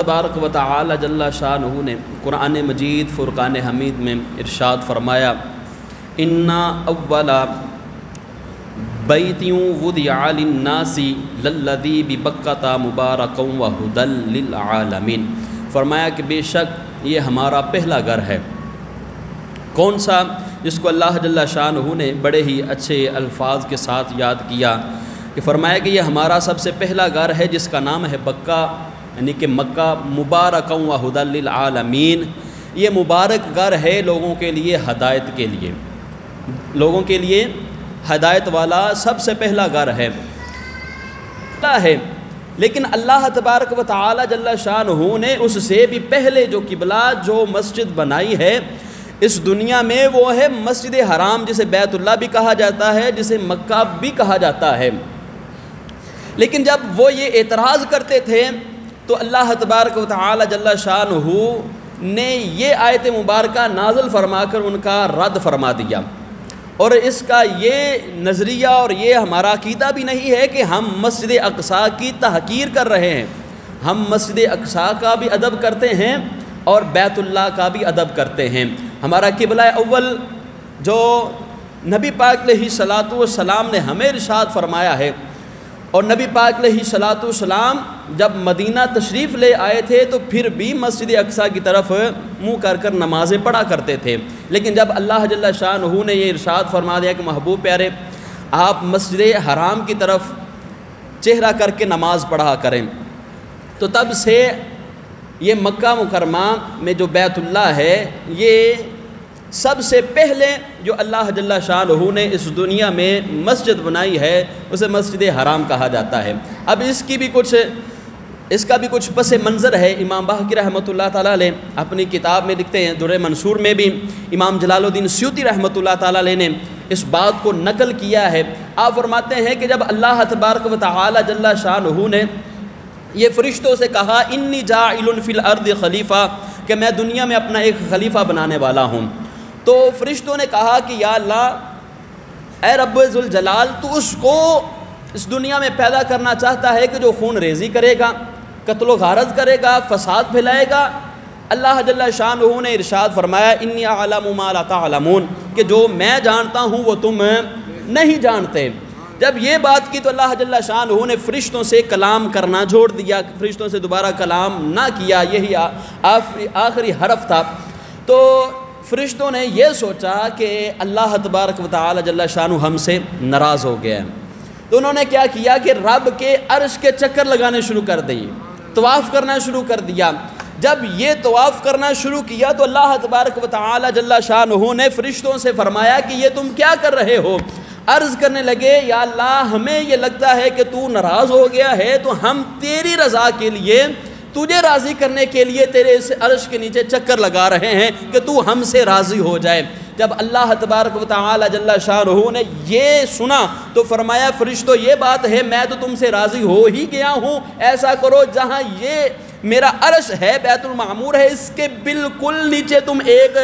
تبارک و تعالی جل شانہ نے قرآن مجید فرقان حمید میں ارشاد فرمایا انا اول بیت وضع للناس للذی ببکۃ مبارکا وہدی للعالمین، فرمایا کہ بے شک یہ ہمارا پہلا گھر ہے۔ کون سا؟ جس کو اللہ جل شانہ نے بڑے ہی اچھے الفاظ کے ساتھ یاد کیا کہ فرمایا کہ یہ ہمارا سب سے پہلا گھر ہے جس کا نام ہے بکہ، یعنی کہ مکہ، مبارکا وہدی للعالمین، یہ مبارک گھر ہے لوگوں کے لیے ہدایت کے لیے، لوگوں کے لیے ہدایت والا سب سے پہلا گھر ہے۔ لیکن اللہ تبارک و تعالی جل شانہ نے اس سے بھی پہلے جو قبلہ جو مسجد بنائی ہے اس دنیا میں وہ ہے مسجد حرام، جسے بیت اللہ بھی کہا جاتا ہے، جسے مکہ بھی کہا جاتا ہے۔ لیکن جب وہ یہ اعتراض کرتے تھے تو اللہ تبارک و تعالی جل شانہ نے یہ آیت مبارکہ نازل فرما کر ان کا رد فرما دیا، اور اس کا یہ نظریہ اور یہ ہمارا عقیدہ بھی نہیں ہے کہ ہم مسجد اقصیٰ کی تحقیر کر رہے ہیں، ہم مسجد اقصیٰ کا بھی ادب کرتے ہیں اور بیت اللہ کا بھی ادب کرتے ہیں۔ ہمارا قبلہ اول جو نبی پاک علیہ الصلاۃ والسلام نے ہمیں ارشاد فرمایا ہے، اور نبی پاک علیہ الصلاۃ والسلام جب مدینہ تشریف لے آئے تھے تو پھر بھی مسجد اقصیٰ کی طرف منہ کر کر نمازیں پڑھا کرتے تھے، لیکن جب اللہ جل شانہ نے یہ ارشاد فرما دیا کہ محبوب پیارے آپ مسجد حرام کی طرف چہرہ کر کے نماز پڑھا کریں، تو تب سے یہ مکہ مکرمہ میں جو بیت اللہ ہے یہ سب سے پہلے جو اللہ جل شانہ نے اس دنیا میں مسجد بنائی ہے اسے مسجد حرام کہا جاتا ہے۔ اب اس کا بھی کچھ پس منظر ہے۔ امام باقی رحمۃ اللہ تعالیٰ علیہ اپنی کتاب میں لکھتے ہیں، در منصور میں بھی امام جلال الدین سیوطی رحمۃ اللہ تعالیٰ علیہ نے اس بات کو نقل کیا ہے۔ آپ فرماتے ہیں کہ جب اللہ تبارک و تعالی جل شانہ نے یہ فرشتوں سے کہا انی جاعل فی الارض خلیفہ، کہ میں دنیا میں اپنا ایک خلیفہ بنانے والا ہوں، تو فرشتوں نے کہا کہ یا اللہ اے رب ذوالجلال تو اس کو اس دنیا میں پیدا کرنا چاہتا ہے کہ جو خون ریزی کرے گا، قتل و غارت کرے گا، فساد پھیلائے گا۔ اللہ جل شانہ نے ارشاد فرمایا انی اعلم ما لا تعلمون، کہ جو میں جانتا ہوں وہ تم نہیں جانتے۔ جب یہ بات کی تو اللہ جل شانہ نے فرشتوں سے کلام کرنا چھوڑ دیا، فرشتوں سے دوبارہ کلام نہ کیا، یہی آخری حرف تھا۔ تو فرشتوں نے یہ سوچا کہ اللہ تبارک و تعالی جل شانہ ہم سے ناراض ہو گیا ہے، تو انہوں نے کیا کیا کہ رب کے عرش کے چکر لگانے شروع کر دیے، طواف کرنا شروع کر دیا۔ جب یہ طواف کرنا شروع کیا تو اللہ تبارک و تعالی جل شانہ نے فرشتوں سے فرمایا کہ یہ تم کیا کر رہے ہو؟ عرض کرنے لگے یا اللہ ہمیں یہ لگتا ہے کہ تو ناراض ہو گیا ہے، تو ہم تیری رضا کے لیے، تجھے راضی کرنے کے لیے تیرے اس عرش کے نیچے چکر لگا رہے ہیں کہ تو ہم سے راضی ہو جائے۔ جب اللہ تبارک و تعالی جل شانہ نے یہ سنا تو فرمایا فرشتوں یہ بات ہے، میں تو تم سے راضی ہو ہی گیا ہوں، ایسا کرو جہاں یہ میرا عرش ہے بیت المعمور ہے اس کے بالکل نیچے تم ایک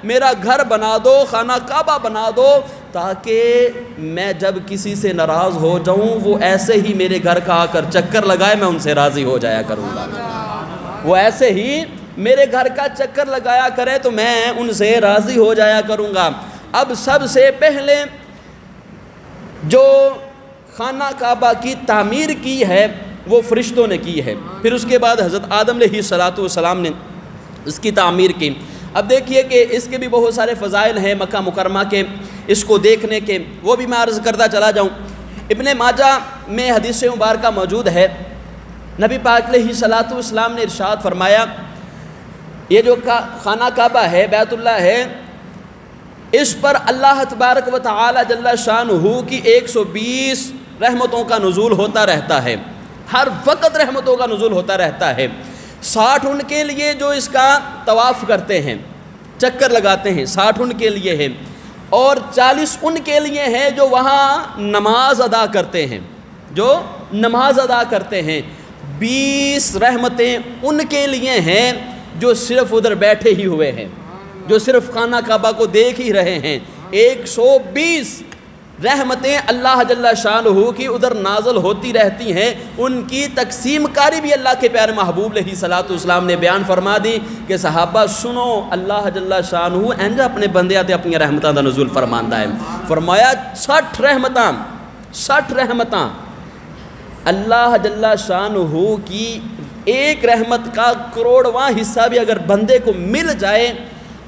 میرا گھر بنا دو، خانہ کعبہ بنا دو، تاکہ میں جب کسی سے ناراض ہو جاؤں وہ ایسے ہی میرے گھر کا آ کر چکر لگائے، میں ان سے راضی ہو جایا کروں گا، وہ ایسے ہی میرے گھر کا چکر لگایا کرے تو میں ان سے راضی ہو جایا کروں گا۔ اب سب سے پہلے جو خانہ کعبہ کی تعمیر کی ہے وہ فرشتوں نے کی ہے، پھر اس کے بعد حضرت آدم علیہ السلام نے اس کی تعمیر کی۔ اب دیکھیے کہ اس کے بھی بہت سارے فضائل ہیں مکہ مکرمہ کے، اس کو دیکھنے کے، وہ بھی میں عرض کرتا چلا جاؤں۔ ابن ماجہ میں حدیث مبارکہ موجود ہے، نبی پاک علیہ السلام نے ارشاد فرمایا یہ جو خانہ کعبہ ہے بیت اللہ ہے، اس پر اللہ تبارک و تعالی جل شانہ کی 120 رحمتوں کا نزول ہوتا رہتا ہے، ہر وقت رحمتوں کا نزول ہوتا رہتا ہے۔ 60 ان کے لیے جو اس کا طواف کرتے ہیں، چکر لگاتے ہیں، 60 ان کے لیے ہے، اور 40 ان کے لیے ہیں جو وہاں نماز ادا کرتے ہیں، جو نماز ادا کرتے ہیں۔ 20 رحمتیں ان کے لیے ہیں جو صرف ادھر بیٹھے ہی ہوئے ہیں، جو صرف خانہ کعبہ کو دیکھ ہی رہے ہیں۔ 120 رحمتیں اللہ جل شانہ کی ادھر نازل ہوتی رہتی ہیں، ان کی تقسیم کاری بھی اللہ کے پیارے محبوب علیہ الصلوۃ والسلام نے بیان فرما دی کہ صحابہ سنو، اللہ جل شانہ انج اپنے بندیاں تے اپنی رحمتاں دا نزول فرماندا ہے۔ فرمایا 60 رحمتاں اللہ جل شانہ کی ایک رحمت کا کروڑواں حصہ بھی اگر بندے کو مل جائے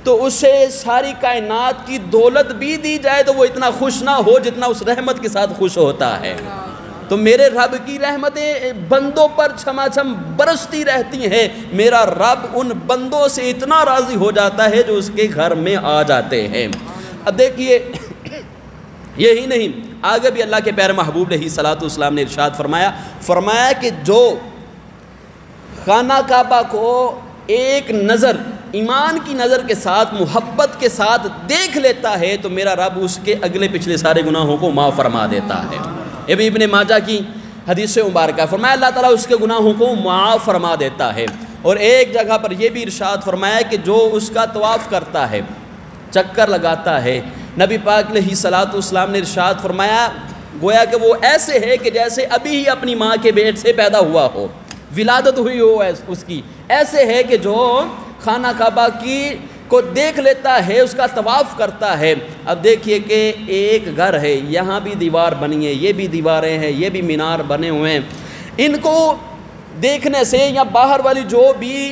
تو اسے ساری کائنات کی دولت بھی دی جائے تو وہ اتنا خوش نہ ہو جتنا اس رحمت کے ساتھ خوش ہوتا ہے۔ تو میرے رب کی رحمتیں بندوں پر چھما چھم برستی رہتی ہیں، میرا رب ان بندوں سے اتنا راضی ہو جاتا ہے جو اس کے گھر میں آ جاتے ہیں۔ اب دیکھیے یہی نہیں، آگے بھی اللہ کے پیارے محبوب علیہ الصلوۃ والسلام نے ارشاد فرمایا کہ جو خانہ کعبہ کو ایک نظر ایمان کی نظر کے ساتھ محبت کے ساتھ دیکھ لیتا ہے تو میرا رب اس کے اگلے پچھلے سارے گناہوں کو معاف فرما دیتا ہے۔ یہ بھی ابن ماجہ کی حدیث مبارکہ فرمایا اللہ تعالیٰ اس کے گناہوں کو معاف فرما دیتا ہے۔ اور ایک جگہ پر یہ بھی ارشاد فرمایا کہ جو اس کا طواف کرتا ہے، چکر لگاتا ہے، نبی پاک علیہ الصلوۃ والسلام نے ارشاد فرمایا گویا کہ وہ ایسے ہے کہ جیسے ابھی ہی اپنی ماں کے پیٹ سے پیدا ہوا ہو، ولادت ہوئی ہو اس کی، ایسے ہے کہ جو خانہ کعبہ کی کو دیکھ لیتا ہے، اس کا طواف کرتا ہے۔ اب دیکھیے کہ ایک گھر ہے، یہاں بھی دیوار بنی ہے، یہ بھی دیواریں ہیں، یہ بھی مینار بنے ہوئے ہیں، ان کو دیکھنے سے یا باہر والی جو بھی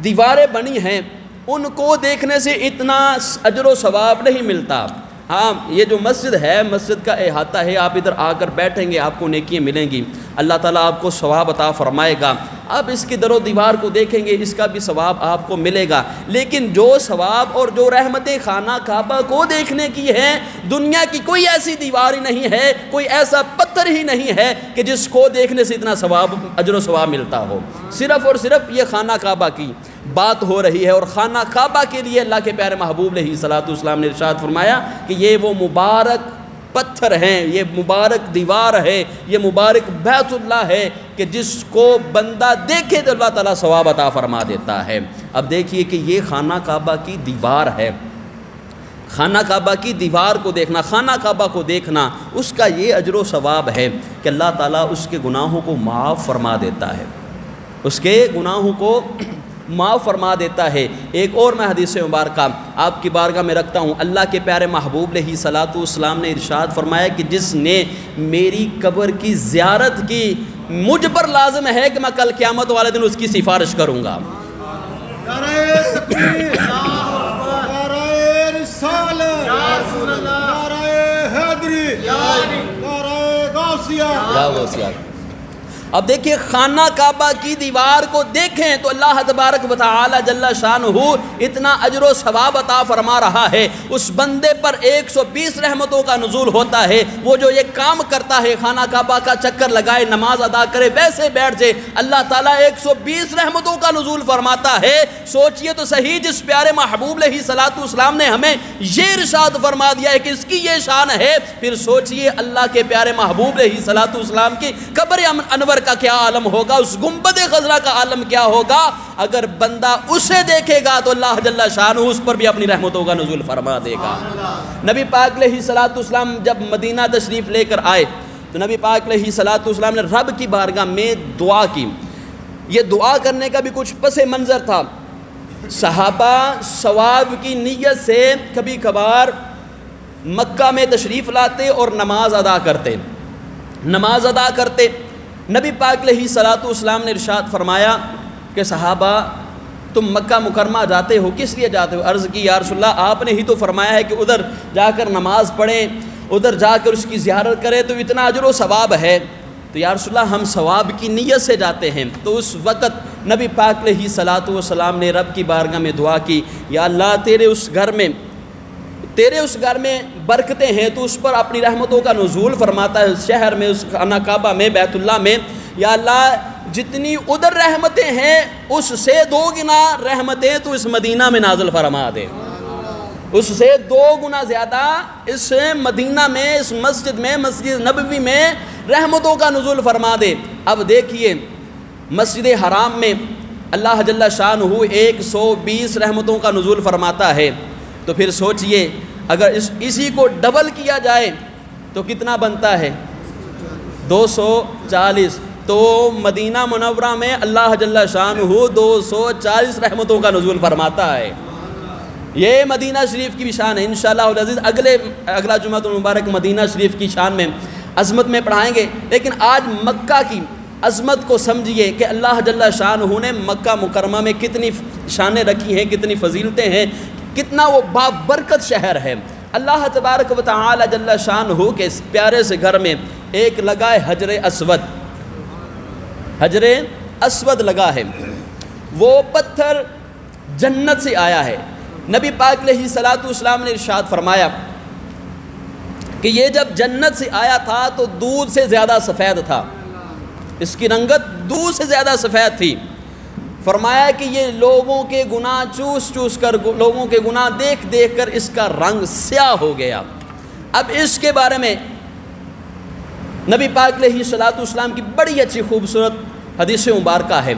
دیواریں بنی ہیں ان کو دیکھنے سے اتنا اجر و ثواب نہیں ملتا۔ ہاں یہ جو مسجد ہے، مسجد کا احاطہ ہے، آپ ادھر آ کر بیٹھیں گے آپ کو نیکیاں ملیں گی، اللہ تعالیٰ آپ کو ثواب عطا فرمائے گا، آپ اس کی در و دیوار کو دیکھیں گے اس کا بھی ثواب آپ کو ملے گا۔ لیکن جو ثواب اور جو رحمتیں خانہ کعبہ کو دیکھنے کی ہیں، دنیا کی کوئی ایسی دیوار ہی نہیں ہے، کوئی ایسا پتھر ہی نہیں ہے کہ جس کو دیکھنے سے اتنا ثواب اجر و ثواب ملتا ہو۔ صرف اور صرف یہ خانہ کعبہ کی بات ہو رہی ہے، اور خانہ کعبہ کے لیے اللہ کے پیارے محبوب علیہ الصلوۃ والسلام نے ارشاد فرمایا کہ یہ وہ مبارک پتھر ہیں، یہ مبارک دیوار ہے، یہ مبارک بیت اللہ ہے کہ جس کو بندہ دیکھے تو اللہ تعالیٰ ثواب عطا فرما دیتا ہے۔ اب دیکھیے کہ یہ خانہ کعبہ کی دیوار ہے، خانہ کعبہ کی دیوار کو دیکھنا، خانہ کعبہ کو دیکھنا، اس کا یہ اجر و ثواب ہے کہ اللہ تعالیٰ اس کے گناہوں کو معاف فرما دیتا ہے، اس کے گناہوں کو معاف فرما دیتا ہے۔ ایک اور میں حدیث مبارکہ آپ کی بارگاہ میں رکھتا ہوں، اللہ کے پیارے محبوب علیہ الصلوۃ والسلام نے ارشاد فرمایا کہ جس نے میری قبر کی زیارت کی، مجھ پر لازم ہے کہ میں کل قیامت والے دن اس کی سفارش کروں گا۔ اب دیکھیں خانہ کعبہ کی دیوار کو دیکھیں تو اللہ تبارک و تعالی جل شانہ اتنا اجر و ثواب عطا فرما رہا ہے، اس بندے پر 120 رحمتوں کا نزول ہوتا ہے۔ وہ جو یہ کام کرتا ہے، خانہ کعبہ کا چکر لگائے، نماز ادا کرے، ویسے بیٹھ جائے، اللہ تعالیٰ 120 رحمتوں کا نزول فرماتا ہے۔ سوچئے تو صحیح، جس پیارے محبوب علیہ الصلوۃ والسلام نے ہمیں یہ ارشاد فرما دیا ہے کہ اس کی یہ شان ہے، پھر سوچئے اللہ کے پیارے محبوب علیہ الصلوۃ والسلام کی قبر انور کا کیا عالم ہوگا، اس گنبد خضرا کا عالم کیا ہوگا۔ اگر بندہ اسے دیکھے گا تو اللہ جل شانہ اس پر بھی اپنی رحمتوں کا نزول فرما دے گا۔ نبی پاک علیہ الصلوۃ والسلام جب مدینہ تشریف لے کر آئے تو نبی پاک علیہ الصلوۃ والسلام نے رب کی بارگاہ میں دعا کی۔ یہ دعا کرنے کا بھی کچھ پس منظر تھا۔ صحابہ ثواب کی نیت سے کبھی کبھار مکہ میں تشریف لاتے اور نماز ادا کرتے۔ نبی پاک علیہ الصلوۃ والسلام نے ارشاد فرمایا کہ صحابہ تم مکہ مکرمہ جاتے ہو، کس لیے جاتے ہو؟ عرض کی یا رسول اللہ آپ نے ہی تو فرمایا ہے کہ ادھر جا کر نماز پڑھیں، ادھر جا کر اس کی زیارت کریں تو اتنا اجر و ثواب ہے۔ تو یا رسول اللہ ہم ثواب کی نیت سے جاتے ہیں۔ تو اس وقت نبی پاک علیہ الصلوۃ والسلام نے رب کی بارگاہ میں دعا کی، یا اللہ تیرے اس گھر میں برکتیں ہیں، تو اس پر اپنی رحمتوں کا نزول فرماتا ہے، اس شہر میں، اس خانہ کعبہ میں، بیت اللہ میں۔ یا اللہ جتنی ادھر رحمتیں ہیں اس سے 2 گنا رحمتیں تو اس مدینہ میں نازل فرما دے، اس سے 2 گنا زیادہ اس مدینہ میں، اس مسجد میں، مسجد نبوی میں رحمتوں کا نزول فرما دے۔ اب دیکھیے مسجد حرام میں اللہ جل شانہ 120 رحمتوں کا نزول فرماتا ہے، تو پھر سوچئے اگر اسی کو ڈبل کیا جائے تو کتنا بنتا ہے؟ 240۔ تو مدینہ منورہ میں اللہ جل شانہ 240 رحمتوں کا نزول فرماتا ہے۔ یہ مدینہ شریف کی بھی شان ہے۔ انشاءاللہ العزیز اگلا جمعہ المبارک مدینہ شریف کی شان میں عظمت میں پڑھائیں گے، لیکن آج مکہ کی عظمت کو سمجھیے کہ اللہ جل شانہ نے مکہ مکرمہ میں کتنی شانیں رکھی ہیں، کتنی فضیلتیں ہیں، کتنا وہ بابرکت شہر ہے۔ اللہ تبارک و تعالی جل شانہ کے اس پیارے سے گھر میں ایک لگا ہے حجر اسود، حجر اسود لگا ہے۔ وہ پتھر جنت سے آیا ہے۔ نبی پاک علیہ الصلوۃ والسلام نے ارشاد فرمایا کہ یہ جب جنت سے آیا تھا تو دودھ سے زیادہ سفید تھا، اس کی رنگت دودھ سے زیادہ سفید تھی۔ فرمایا کہ یہ لوگوں کے گناہ چوس چوس کر، لوگوں کے گناہ دیکھ دیکھ کر اس کا رنگ سیاہ ہو گیا۔ اب اس کے بارے میں نبی پاک علیہ الصلوۃ والسلام کی بڑی اچھی خوبصورت حدیث مبارکہ ہے۔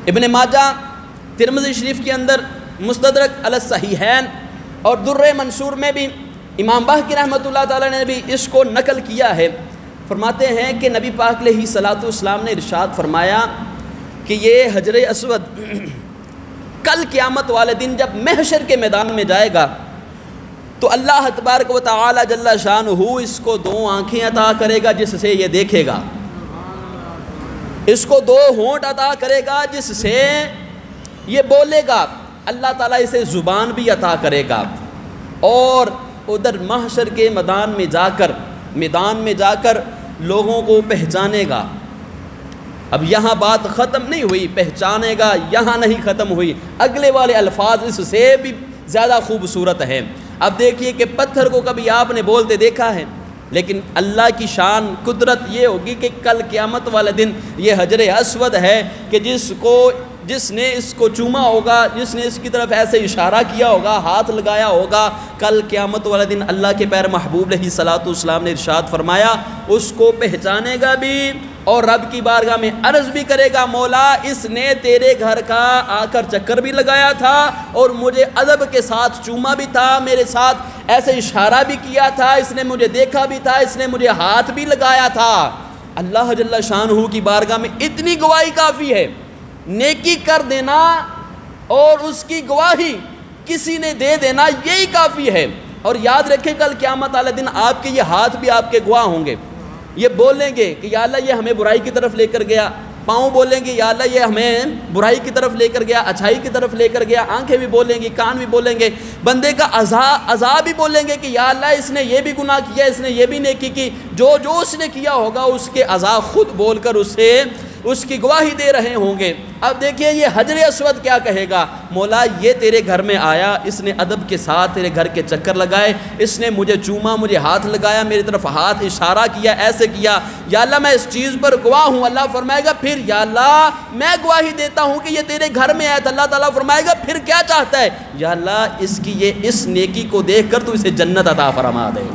ابن ماجہ ترمذی شریف کے اندر، مستدرک علی الصحیحین اور در منصور میں بھی امام بہقی رحمۃ اللہ تعالی نے بھی اس کو نقل کیا ہے۔ فرماتے ہیں کہ نبی پاک علیہ الصلوۃ والسلام نے ارشاد فرمایا کہ یہ حجر اسود کل قیامت والے دن جب محشر کے میدان میں جائے گا تو اللہ تبارک و تعالی جل شانہ اس کو 2 آنکھیں عطا کرے گا جس سے یہ دیکھے گا، اس کو 2 ہونٹ عطا کرے گا جس سے یہ بولے گا، اللہ تعالیٰ اسے زبان بھی عطا کرے گا، اور ادھر محشر کے میدان میں جا کر لوگوں کو پہچانے گا۔ اب یہاں بات ختم نہیں ہوئی، پہچانے گا یہاں نہیں ختم ہوئی، اگلے والے الفاظ اس سے بھی زیادہ خوبصورت ہیں۔ اب دیکھیے کہ پتھر کو کبھی آپ نے بولتے دیکھا ہے، لیکن اللہ کی شان قدرت یہ ہوگی کہ کل قیامت والے دن یہ حجر اسود ہے کہ جس نے اس کو چوما ہوگا، جس نے اس کی طرف ایسے اشارہ کیا ہوگا، ہاتھ لگایا ہوگا، کل قیامت والے دن اللہ کے پیر محبوب علیہ الصلوۃ والسلام نے ارشاد فرمایا اس کو پہچانے گا بھی اور رب کی بارگاہ میں عرض بھی کرے گا، مولا اس نے تیرے گھر کا آ کر چکر بھی لگایا تھا اور مجھے ادب کے ساتھ چوما بھی تھا، میرے ساتھ ایسے اشارہ بھی کیا تھا، اس نے مجھے دیکھا بھی تھا، اس نے مجھے ہاتھ بھی لگایا تھا۔ اللہ جل شانہ کی بارگاہ میں اتنی گواہی کافی ہے، نیکی کر دینا اور اس کی گواہی کسی نے دے دینا یہی کافی ہے۔ اور یاد رکھیں کل قیامت والے دن آپ کے یہ ہاتھ بھی آپ کے گواہ ہوں گے، یہ بولیں گے کہ یا اللہ یہ ہمیں برائی کی طرف لے کر گیا، پاؤں بولیں گے یا اللہ یہ ہمیں برائی کی طرف لے کر گیا، اچھائی کی طرف لے کر گیا، آنکھیں بھی بولیں گی، کان بھی بولیں گے، بندے کا اعضاء بھی بولیں گے کہ یا اللہ اس نے یہ بھی گناہ کیا، اس نے یہ بھی نیکی کی، جو اس نے کیا ہوگا اس کے اعضاء خود بول کر اس کی گواہی دے رہے ہوں گے۔ اب دیکھیے یہ حجر اسود کیا کہے گا، مولا یہ تیرے گھر میں آیا، اس نے ادب کے ساتھ تیرے گھر کے چکر لگائے، اس نے مجھے چوما، مجھے ہاتھ لگایا، میری طرف ہاتھ اشارہ کیا، ایسے کیا، یا اللہ میں اس چیز پر گواہ ہوں۔ اللہ فرمائے گا پھر یا اللہ میں گواہی دیتا ہوں کہ یہ تیرے گھر میں آیا تھا۔ اللہ تعالیٰ فرمائے گا پھر کیا چاہتا ہے، یا اللہ اس نیکی کو دیکھ کر تو اسے جنت عطا فرما دے۔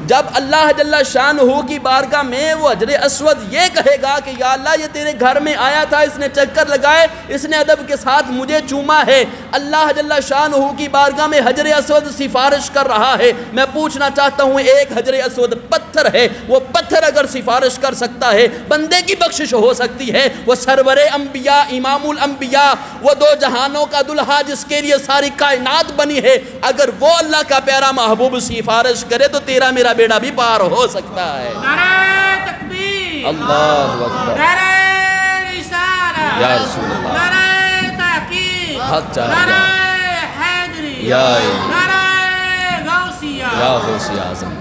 جب اللہ جل شانہ کی بارگاہ میں وہ حجر اسود یہ کہے گا کہ یا اللہ یہ تیرے گھر میں آیا تھا، اس نے چکر لگائے، اس نے ادب کے ساتھ مجھے چوما ہے، اللہ جل شانہ کی بارگاہ میں حجر اسود سفارش کر رہا ہے۔ میں پوچھنا چاہتا ہوں ایک حجر اسود پتھر ہے، وہ پتھر اگر سفارش کر سکتا ہے بندے کی بخشش ہو سکتی ہے۔ وہ سرور انبیاء، امام الانبیاء، وہ 2 جہانوں کا دلہا جس کے لیے ساری کائنات بنی ہے، اگر وہ اللہ کا پیارا محبوب سفارش کرے تو تیرا میرا بیڑا بھی پار ہو سکتا ہے۔ نعرہ تکبیر، اللہ اکبر، نعرہ رسالہ، یا رسول اللہ، نعرہ تحقیق، حق چاہیے، نعرہ حیدری، یا الہ، نعرہ غوثیہ، یا غوث اعظم۔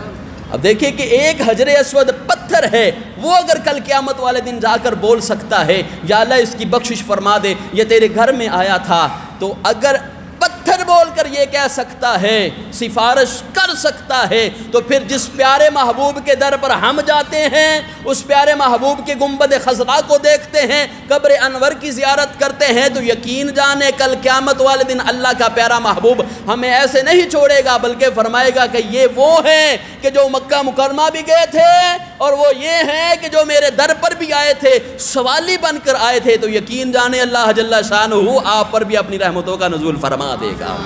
اب دیکھیں کہ ایک حجر اسود پتھر ہے، وہ اگر کل قیامت والے دن جا کر بول سکتا ہے یا اللہ اس کی بخشش فرما دے، یہ تیرے گھر میں آیا تھا، تو اگر پتھر بول کر یہ کہہ سکتا ہے، سفارش کر سکتا ہے، تو پھر جس پیارے محبوب کے در پر ہم جاتے ہیں، اس پیارے محبوب کے گنبد خضرا کو دیکھتے ہیں، قبر انور کی زیارت کرتے ہیں، تو یقین جانے کل قیامت والے دن اللہ کا پیارا محبوب ہمیں ایسے نہیں چھوڑے گا، بلکہ فرمائے گا کہ یہ وہ ہیں کہ جو مکہ مکرمہ بھی گئے تھے، اور وہ یہ ہیں کہ جو میرے در پر بھی آئے تھے، سوالی بن کر آئے تھے، تو یقین جانے اللہ جل شانہ آپ پر بھی اپنی رحمتوں کا نزول فرما دے گا۔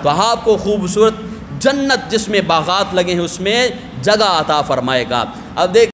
تو آپ کو خوبصورت جنت جس میں باغات لگے ہیں اس میں جگہ عطا فرمائے گا۔ اب دیکھ